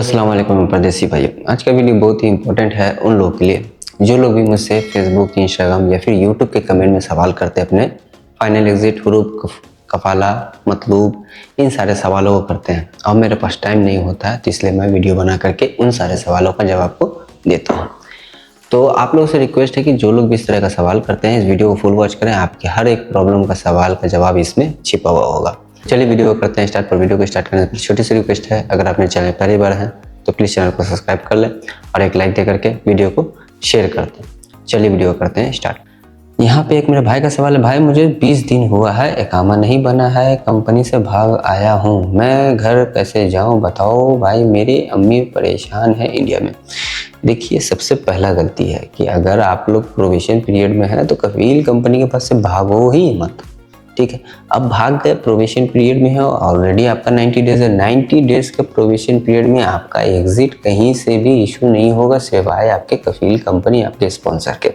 अस्सलाम वालेकुम परदेसी भाई। आज का वीडियो बहुत ही इंपॉर्टेंट है उन लोगों के लिए जो लोग भी मुझसे फेसबुक, इंस्टाग्राम या फिर यूट्यूब के कमेंट में सवाल करते हैं। अपने फाइनल एग्जिट, हुरूफ, कफाला, मतलूब, इन सारे सवालों को करते हैं और मेरे पास टाइम नहीं होता है, तो इसलिए मैं वीडियो बना करके उन सारे सवालों का जवाब को देता हूँ। तो आप लोगों से रिक्वेस्ट है कि जो लोग भी इस तरह का सवाल करते हैं, इस वीडियो को फुल वॉच करें। आपके हर एक प्रॉब्लम का सवाल का जवाब इसमें छिपा हुआ होगा। चलिए वीडियो को करते हैं स्टार्ट। पर वीडियो को स्टार्ट करने से छोटी सी रिक्वेस्ट है, अगर आपने चैनल पहली बार है तो प्लीज़ चैनल को सब्सक्राइब कर लें और एक लाइक दे करके वीडियो को शेयर कर दें। चलिए वीडियो करते हैं स्टार्ट। यहाँ पे एक मेरे भाई का सवाल है, भाई मुझे 20 दिन हुआ है, इकामा नहीं बना है, कंपनी से भाग आया हूँ, मैं घर कैसे जाऊँ बताओ भाई, मेरी अम्मी परेशान है इंडिया में। देखिए, सबसे पहला गलती है कि अगर आप लोग प्रोविजन पीरियड में है तो कफील कंपनी के पास से भागो ही मत, ठीक है। अब भाग गए, प्रोविजन पीरियड में हो, ऑलरेडी आपका 90 डेज है। 90 डेज के प्रोविजन पीरियड में आपका एग्जिट कहीं से भी इशू नहीं होगा सिवाय आपके कफील कंपनी, आपके स्पॉन्सर के,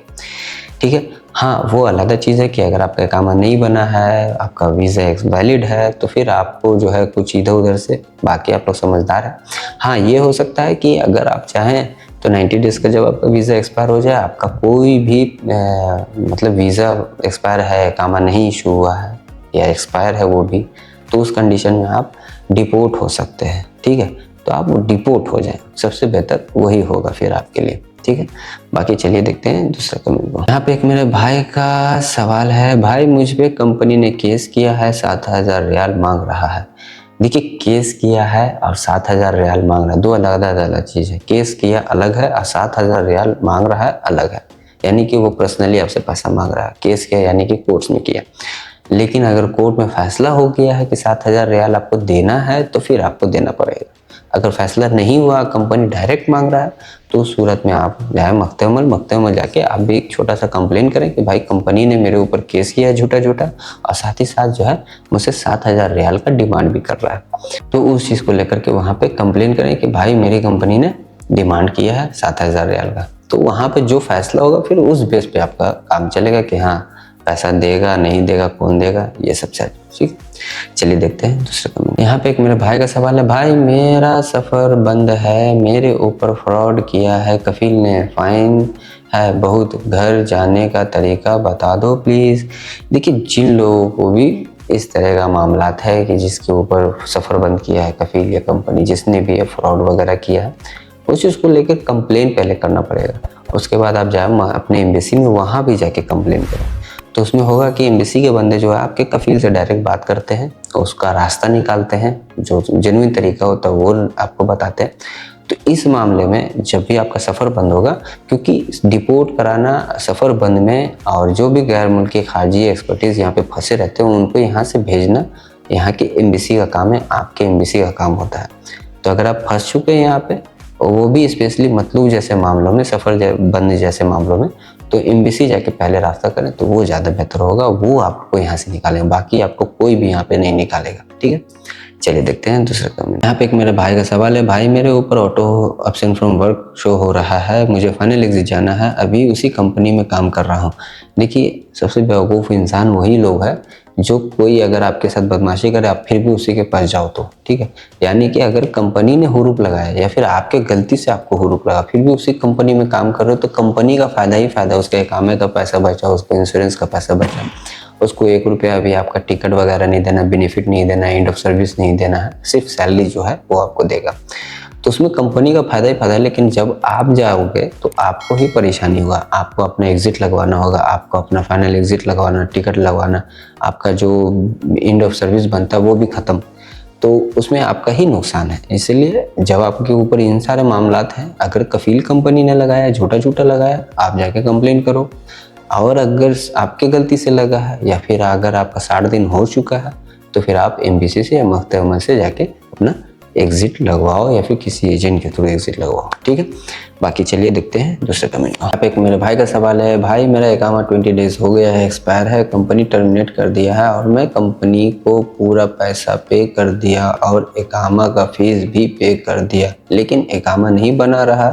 ठीक है। हाँ, वो अलग चीज़ है कि अगर आपका इकामा नहीं बना है, आपका वीज़ा वैलिड है, तो फिर आपको जो है कुछ इधर उधर से, बाकी आप लोग समझदार है। हाँ, ये हो सकता है कि अगर आप चाहें तो 90 डेज़ का जब आपका वीज़ा एक्सपायर हो जाए, आपका कोई भी मतलब वीज़ा एक्सपायर है, इकामा नहीं इशू हुआ है या एक्सपायर है वो भी, तो उस कंडीशन में आप डिपोर्ट हो सकते हैं, ठीक है। तो आप डिपोर्ट हो जाएं, सबसे बेहतर वही होगा फिर आपके लिए, ठीक है। बाकी चलिए देखते हैं दूसरा कमेंट को। यहाँ पे एक मेरे भाई का सवाल है, भाई मुझ पे कंपनी ने केस किया है, 7,000 रियाल मांग रहा है। देखिए, केस किया है और 7,000 रियाल मांग रहा है, दो अलग अलग चीज़ है। केस किया अलग है और 7,000 रियाल मांग रहा है अलग है। यानी कि वो पर्सनली आपसे पैसा मांग रहा है। केस किया यानी कि कोर्ट्स में किया। लेकिन अगर कोर्ट में फैसला हो गया है कि 7,000 रियाल आपको देना है तो फिर आपको देना पड़ेगा। अगर फैसला नहीं हुआ, कंपनी डायरेक्ट मांग रहा है, तो उस सूरत में आप जाए मकतब जाके आप भी एक छोटा सा कंप्लेन करें कि भाई कंपनी ने मेरे ऊपर केस किया है झूठा, और साथ ही साथ जो है मुझसे 7,000 रियाल का डिमांड भी कर रहा है। तो उस चीज़ को लेकर के वहाँ पे कंप्लेन करें कि भाई मेरी कंपनी ने डिमांड किया है 7,000 रियाल का। तो वहाँ पे जो फैसला होगा फिर उस बेस पे आपका काम चलेगा कि हाँ, पैसा देगा नहीं देगा, कौन देगा, ये सब चल, ठीक। चलिए देखते हैं दूसरा कमेंट। यहाँ पे एक मेरे भाई का सवाल है, भाई मेरा सफ़र बंद है, मेरे ऊपर फ्रॉड किया है कफील ने, फाइन है बहुत, घर जाने का तरीका बता दो प्लीज़। देखिए, जिन लोगों को भी इस तरह का मामला है कि जिसके ऊपर सफ़र बंद किया है कफील या कंपनी, जिसने भी ये फ्रॉड वगैरह किया है, उस चीज़ को लेकर कंप्लेन पहले करना पड़ेगा। उसके बाद आप जाए अपने एम्बेसी में, वहाँ भी जाके कंप्लेन करें। तो उसमें होगा कि एम्बेसी के बंदे जो है आपके कफील से डायरेक्ट बात करते हैं, उसका रास्ता निकालते हैं, जो जेन्युइन तरीका होता है वो आपको बताते हैं। तो इस मामले में जब भी आपका सफ़र बंद होगा, क्योंकि डिपोर्ट कराना सफ़र बंद में, और जो भी गैर मुल्की खारजी एक्सपर्टीज़ यहाँ पे फंसे रहते हैं उनको यहाँ से भेजना यहाँ की एम्बेसी का काम है, आपके एम्बेसी का काम होता है। तो अगर आप फंस चुके हैं यहाँ पे, वो भी स्पेशली मतलूब जैसे मामलों में, सफ़र बंद जैसे मामलों में, तो एम्बेसी जाके पहले रास्ता करें तो वो ज़्यादा बेहतर होगा। वो आपको यहाँ से निकालेंगे, बाकी आपको कोई भी यहाँ पे नहीं निकालेगा, ठीक है। चलिए देखते हैं दूसरा कमेंट। यहाँ पे एक मेरे भाई का सवाल है, भाई मेरे ऊपर auto absent from work show हो रहा है, मुझे फाइनल एग्जिट जाना है, अभी उसी कंपनी में काम कर रहा हूँ। देखिए, सबसे बेवकूफ़ इंसान वही लोग है जो कोई अगर आपके साथ बदमाशी करे आप फिर भी उसी के पास जाओ तो, ठीक है। यानी कि अगर कंपनी ने हुरूप लगाया या फिर आपके गलती से आपको हुरूप लगा, फिर भी उसी कंपनी में काम कर रहे हो, तो कंपनी का फ़ायदा ही फ़ायदा। उसके इकामे का पैसा बचा, उसको इंश्योरेंस का पैसा बचा, उसको 1 रुपया भी आपका टिकट वगैरह नहीं देना, बेनिफिट नहीं देना, एंड ऑफ सर्विस नहीं देना है, सिर्फ सैलरी जो है वो आपको देगा। तो उसमें कंपनी का फ़ायदा ही फ़ायदा है। लेकिन जब आप जाओगे तो आपको ही परेशानी होगा, आपको अपना एग्ज़िट लगवाना होगा, आपको अपना फाइनल एग्ज़िट लगवाना, टिकट लगवाना, आपका जो एंड ऑफ सर्विस बनता है वो भी ख़त्म, तो उसमें आपका ही नुकसान है। इसलिए जब आपके ऊपर इन सारे मामलात हैं, अगर कफील कंपनी ने लगाया, झूठा लगाया, आप जाके कंप्लेन करो। और अगर आपके गलती से लगा है या फिर अगर आपका 60 दिन हो चुका है, तो फिर आप एम्बेसी से या मकतब से जाके अपना एग्जिट लगवाओ या फिर किसी एजेंट के थ्रू एग्जिट लगवाओ, ठीक है। बाकी चलिए देखते हैं दूसरे कमेंट। यहाँ पे एक मेरे भाई का सवाल है, भाई मेरा इकामा 20 डेज हो गया है, एक्सपायर है, कंपनी टर्मिनेट कर दिया है और मैं कंपनी को पूरा पैसा पे कर दिया और इकामा का फीस भी पे कर दिया, लेकिन इकामा नहीं बना रहा,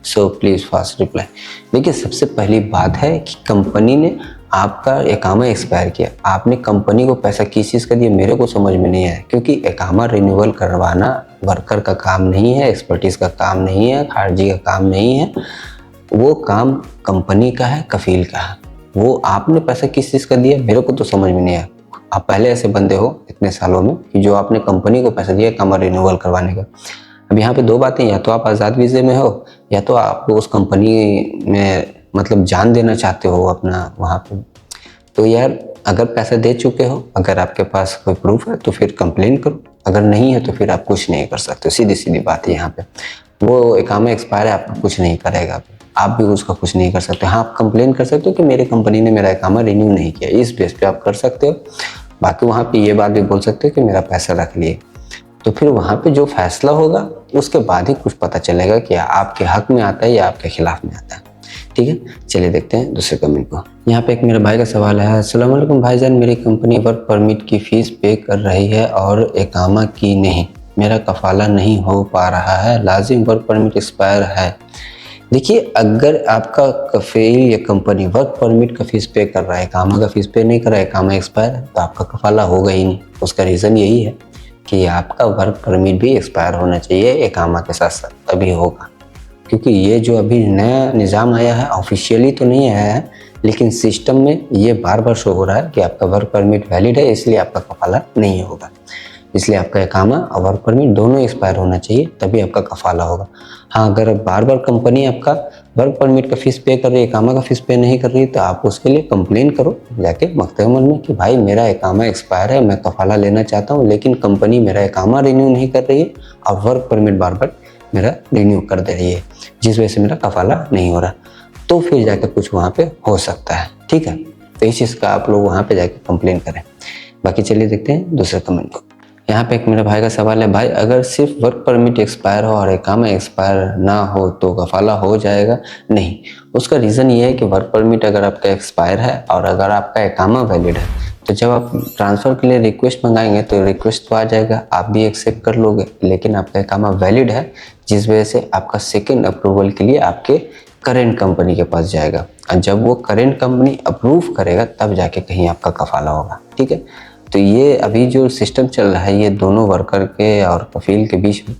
सो प्लीज़ फास्ट रिप्लाई। देखिए, सबसे पहली बात है कि कंपनी ने आपका इकामा एक्सपायर किया, आपने कंपनी को पैसा किस चीज़ का दिया, मेरे को समझ में नहीं आया। क्योंकि इकामा रिन्यूअल करवाना वर्कर का काम नहीं है, एक्सपर्टीज़ का काम नहीं है, खारिजी का काम नहीं है। वो काम कंपनी का है, कफील का है। वो आपने पैसा किस चीज़ का दिया मेरे को तो समझ में नहीं आया। आप पहले ऐसे बंदे हो इतने सालों में कि जो आपने कंपनी को पैसा दिया काम रिन्यूअल करवाने का। अब यहाँ पे दो बातें, या तो आप आज़ाद वीज़े में हो या तो आप उस कंपनी में मतलब जान देना चाहते हो अपना वहाँ पे। तो यार अगर पैसा दे चुके हो, अगर आपके पास कोई प्रूफ है तो फिर कंप्लेन करो, अगर नहीं है तो फिर आप कुछ नहीं कर सकते। सीधी सीधी बात है यहाँ पे। वो इकामा एक्सपायर है, आपका कुछ नहीं करेगा, आप भी उसका कुछ नहीं कर सकते। हाँ, आप कंप्लेन कर सकते हो कि मेरी कंपनी ने मेरा इकामा रिन्यू नहीं किया, इस बेस पे आप कर सकते हो। बाकी वहाँ पे ये बात भी बोल सकते हो कि मेरा पैसा रख लिए। तो फिर वहाँ पे जो फैसला होगा उसके बाद ही कुछ पता चलेगा कि आपके हक में आता है या आपके खिलाफ में आता है। ठीक है, चलिए देखते हैं दूसरे कमेंट को। यहाँ पे एक मेरे भाई का सवाल है, अस्सलाम वालेकुम भाईजान, मेरी कंपनी वर्क परमिट की फ़ीस पे कर रही है और इकामा की नहीं, मेरा कफाला नहीं हो पा रहा है, लाजिम वर्क परमिट एक्सपायर है। देखिए, अगर आपका कफील या कंपनी वर्क परमिट का फ़ीस पे कर रहा है, इकामा का फ़ीस पे नहीं कर रहा है, इकामा एक्सपायर है, तो आपका कफाला होगा ही नहीं। उसका रीज़न यही है कि आपका वर्क परमिट भी एक्सपायर होना चाहिए इकामा के साथ साथ, तभी होगा। क्योंकि ये जो अभी नया निज़ाम आया है, ऑफिशियली तो नहीं आया है, लेकिन सिस्टम में ये बार बार शो हो रहा है कि आपका वर्क परमिट वैलिड है, इसलिए आपका कफाला नहीं होगा। इसलिए आपका इकामा और वर्क परमिट दोनों एक्सपायर होना चाहिए, तभी आपका कफाला होगा। हाँ, अगर बार बार कंपनी आपका वर्क परमिट का फ़ीस पे कर रही है, इकामा का फ़ीस पे नहीं कर रही, तो आप उसके लिए कंप्लेन करो जाके मकतब अमल में कि भाई मेरा इकामा एक्सपायर है, मैं कफाला लेना चाहता हूँ, लेकिन कंपनी मेरा इकामा रिन्यू नहीं कर रही है और वर्क परमिट बार बार मेरा रिन्यू कर दे रही है, जिस वजह से मेरा कफाला नहीं हो रहा। तो फिर जाकर कुछ वहाँ पे हो सकता है। ठीक है, तो इस चीज़ का आप लोग वहाँ पे जाके कंप्लेन करें। बाकी चलिए देखते हैं दूसरे कमेंट को। यहाँ पे एक मेरे भाई का सवाल है, भाई अगर सिर्फ वर्क परमिट एक्सपायर हो और इकामा एक्सपायर ना हो तो कफाला हो जाएगा? नहीं, उसका रीज़न ये है कि वर्क परमिट अगर आपका एक्सपायर है और अगर आपका इकामा वैलिड है, तो जब आप ट्रांसफ़र के लिए रिक्वेस्ट मंगाएंगे तो रिक्वेस्ट तो आ जाएगा, आप भी एक्सेप्ट कर लोगे, लेकिन आपका इकामा वैलिड है, जिस वजह से आपका सेकेंड अप्रूवल के लिए आपके करेंट कंपनी के पास जाएगा, और जब वो करेंट कंपनी अप्रूव करेगा तब जाके कहीं आपका कफाला होगा। ठीक है, तो ये अभी जो सिस्टम चल रहा है ये दोनों वर्कर के और कफील के बीच में,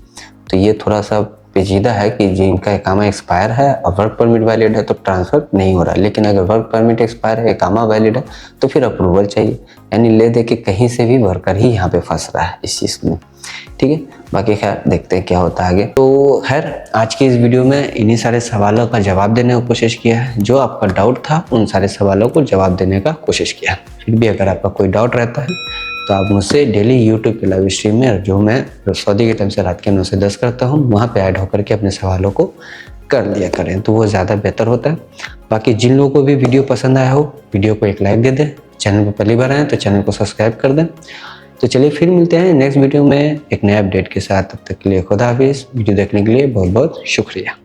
तो ये थोड़ा सा पेचीदा है कि जिनका इकामा एक्सपायर है और वर्क परमिट वैलिड है तो ट्रांसफ़र नहीं हो रहा, लेकिन अगर वर्क परमिट एक्सपायर है, इकामा वैलिड है, तो फिर अप्रूवल चाहिए। यानी ले दे के कहीं से भी वर्कर ही यहाँ पे फंस रहा है इस चीज़ में। ठीक है, बाकी खैर देखते हैं क्या होता है आगे। तो खैर आज की इस वीडियो में इन्हीं सारे सवालों का जवाब देने की कोशिश किया है। जो आपका डाउट था उन सारे सवालों को जवाब देने का कोशिश किया है। फिर भी अगर आपका कोई डाउट रहता है तो आप मुझसे डेली यूट्यूब के लाइव स्ट्रीम में, जो मैं सऊदी के टाइम से रात के 9 से 10 करता हूँ, वहाँ पे ऐड होकर के अपने सवालों को कर लिया करें, तो वो ज़्यादा बेहतर होता है। बाकी जिन लोगों को भी वीडियो पसंद आया हो, वीडियो को एक लाइक दे दें, चैनल पर पहली बार आए तो चैनल को सब्सक्राइब कर दें। तो चलिए फिर मिलते हैं नेक्स्ट वीडियो में एक नए अपडेट के साथ। तब तक के लिए खुदा हाफिज़। वीडियो देखने के लिए बहुत बहुत शुक्रिया।